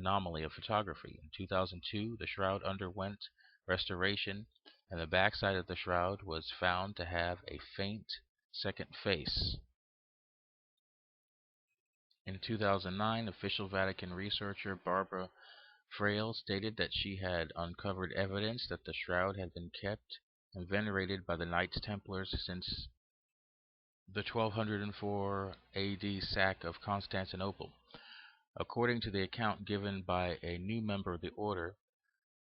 anomaly of photography. In 2002, the shroud underwent restoration, and the backside of the shroud was found to have a faint second face. In 2009, official Vatican researcher Barbara Frail stated that she had uncovered evidence that the shroud had been kept and venerated by the Knights Templars since the 1204 AD sack of Constantinople. According to the account given by a new member of the order,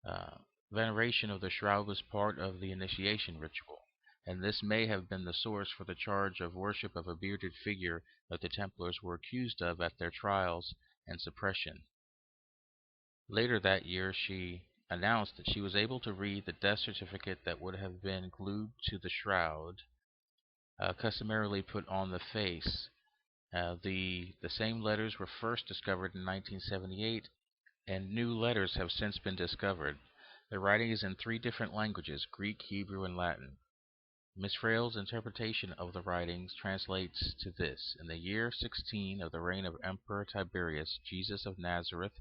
uh, veneration of the shroud was part of the initiation ritual, and this may have been the source for the charge of worship of a bearded figure that the Templars were accused of at their trials and suppression. Later that year, she announced that she was able to read the death certificate that would have been glued to the shroud, customarily put on the face. The same letters were first discovered in 1978, and new letters have since been discovered. The writing is in three different languages: Greek, Hebrew, and Latin. Miss Frail's interpretation of the writings translates to this: in the year 16 of the reign of Emperor Tiberius, Jesus of Nazareth,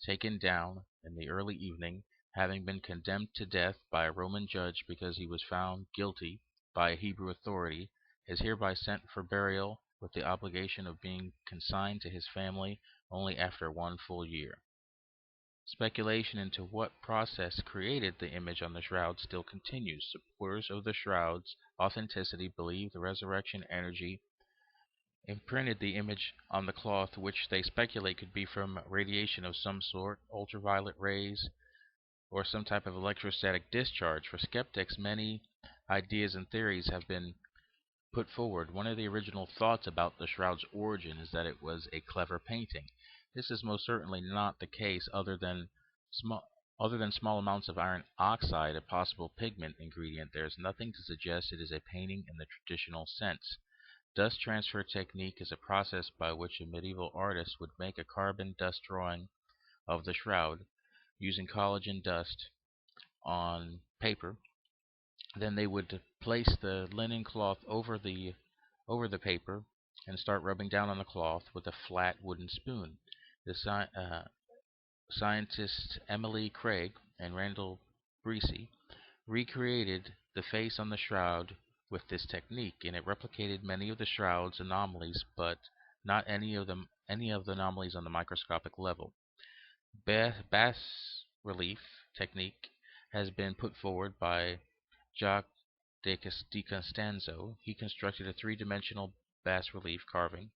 taken down in the early evening, having been condemned to death by a Roman judge because he was found guilty by a Hebrew authority, is hereby sent for burial with the obligation of being consigned to his family only after 1 full year. Speculation into what process created the image on the shroud still continues. Supporters of the shroud's authenticity believe the resurrection energy imprinted the image on the cloth, which they speculate could be from radiation of some sort, ultraviolet rays, or some type of electrostatic discharge. For skeptics, many ideas and theories have been put forward. One of the original thoughts about the shroud's origin is that it was a clever painting. This is most certainly not the case, other than small amounts of iron oxide, a possible pigment ingredient. There is nothing to suggest it is a painting in the traditional sense. Dust transfer technique is a process by which a medieval artist would make a carbon dust drawing of the shroud using collagen dust on paper. Then they would place the linen cloth over the paper and start rubbing down on the cloth with a flat wooden spoon. The scientists Emily Craig and Randall Breese recreated the face on the shroud with this technique, and it replicated many of the shroud's anomalies, but not any of the anomalies on the microscopic level. Bas relief technique has been put forward by Jacques de Costanzo. He constructed a three-dimensional bas relief carving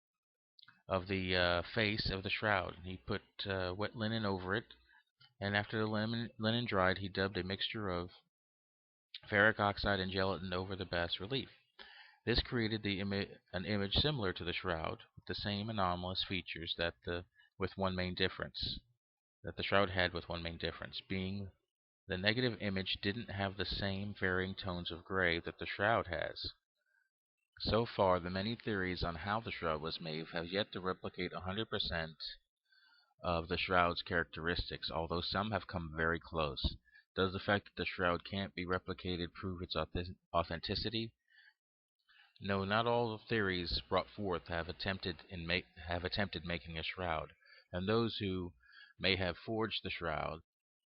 of the face of the shroud. He put wet linen over it, and after the linen dried, he dubbed a mixture of ferric oxide and gelatin over the bas relief. This created an image similar to the shroud, with the same anomalous features with one main difference that the shroud had, with one main difference being the negative image didn't have the same varying tones of gray that the shroud has. So far, the many theories on how the shroud was made have yet to replicate 100% of the shroud's characteristics, although some have come very close. Does the fact that the shroud can't be replicated prove its authenticity? No, not all the theories brought forth have attempted making a shroud, and those who may have forged the shroud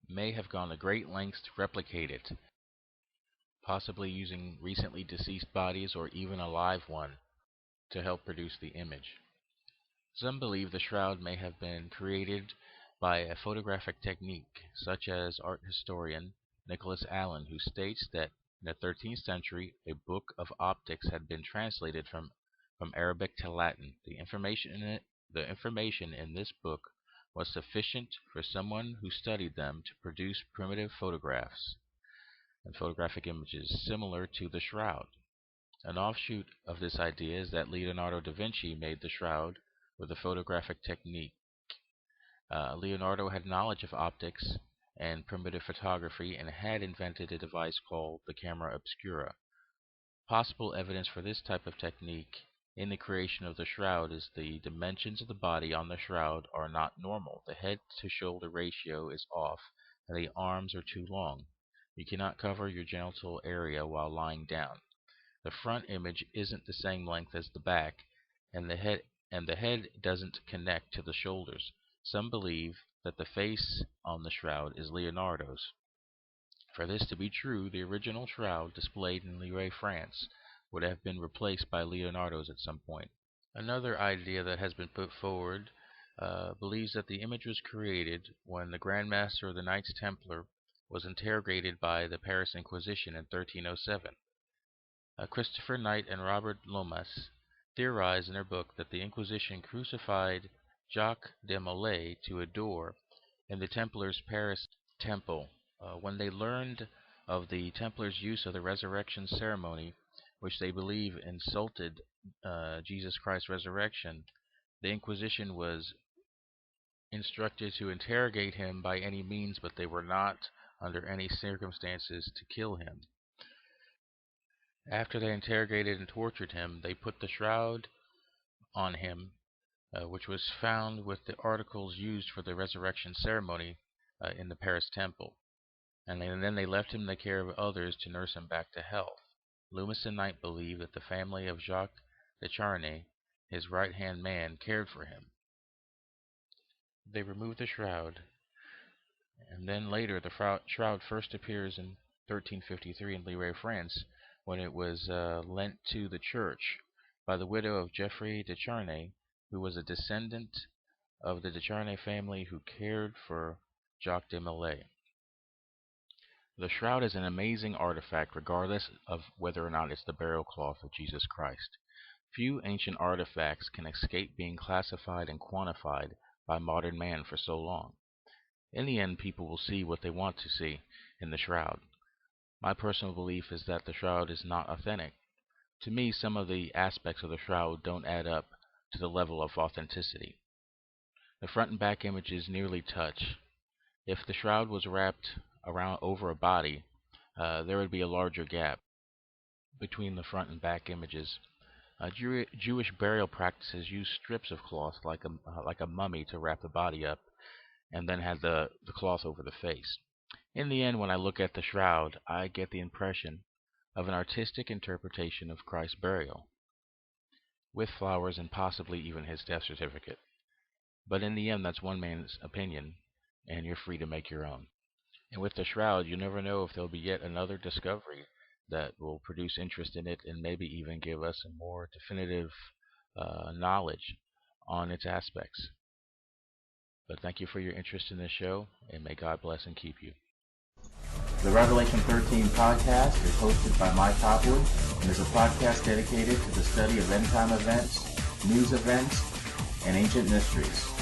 may have gone to great lengths to replicate it, possibly using recently deceased bodies or even a live one to help produce the image. Some believe the shroud may have been created by a photographic technique, such as art historian Nicholas Allen, who states that in the 13th century a book of optics had been translated from Arabic to Latin. The information in this book was sufficient for someone who studied them to produce primitive photographs and photographic images similar to the shroud. An offshoot of this idea is that Leonardo da Vinci made the shroud with a photographic technique. Leonardo had knowledge of optics and primitive photography and had invented a device called the camera obscura. Possible evidence for this type of technique in the creation of the shroud is the dimensions of the body on the shroud are not normal. The head to shoulder ratio is off, and the arms are too long. You cannot cover your genital area while lying down. The front image isn't the same length as the back, and the head doesn't connect to the shoulders. Some believe that the face on the shroud is Leonardo's. For this to be true, the original shroud displayed in Lille, France, would have been replaced by Leonardo's at some point. Another idea that has been put forward believes that the image was created when the Grand Master of the Knights Templar was interrogated by the Paris Inquisition in 1307. Christopher Knight and Robert Lomas theorized in their book that the Inquisition crucified Jacques de Molay to adore in the Templars' Paris temple. When they learned of the Templars' use of the resurrection ceremony, which they believe insulted Jesus Christ's resurrection, the Inquisition was instructed to interrogate him by any means, but they were not, under any circumstances, to kill him. After they interrogated and tortured him, they put the shroud on him, which was found with the articles used for the resurrection ceremony in the Paris temple. And then they left him in the care of others to nurse him back to health. Loomis and Knight believe that the family of Jacques de Charny, his right-hand man, cared for him. They removed the shroud, and then later the shroud first appears in 1353 in Lille, France, when it was lent to the church by the widow of Geoffrey de Charny, who was a descendant of the de Charny family who cared for Jacques de Molay. The shroud is an amazing artifact regardless of whether or not it's the burial cloth of Jesus Christ. Few ancient artifacts can escape being classified and quantified by modern man for so long. In the end, people will see what they want to see in the shroud. My personal belief is that the shroud is not authentic. To me, some of the aspects of the shroud don't add up to the level of authenticity. The front and back images nearly touch. If the shroud was wrapped around over a body, there would be a larger gap between the front and back images. Jewish burial practices use strips of cloth like a mummy to wrap the body up, and then have the cloth over the face. In the end, when I look at the shroud, I get the impression of an artistic interpretation of Christ's burial, with flowers and possibly even his death certificate. But in the end, that's one man's opinion, and you're free to make your own. And with the shroud, you never know if there'll be yet another discovery that will produce interest in it and maybe even give us a more definitive knowledge on its aspects. But thank you for your interest in this show, and may God bless and keep you. The Revelation 13 podcast is hosted by Mike Hopwood and is a podcast dedicated to the study of end-time events, news events, and ancient mysteries.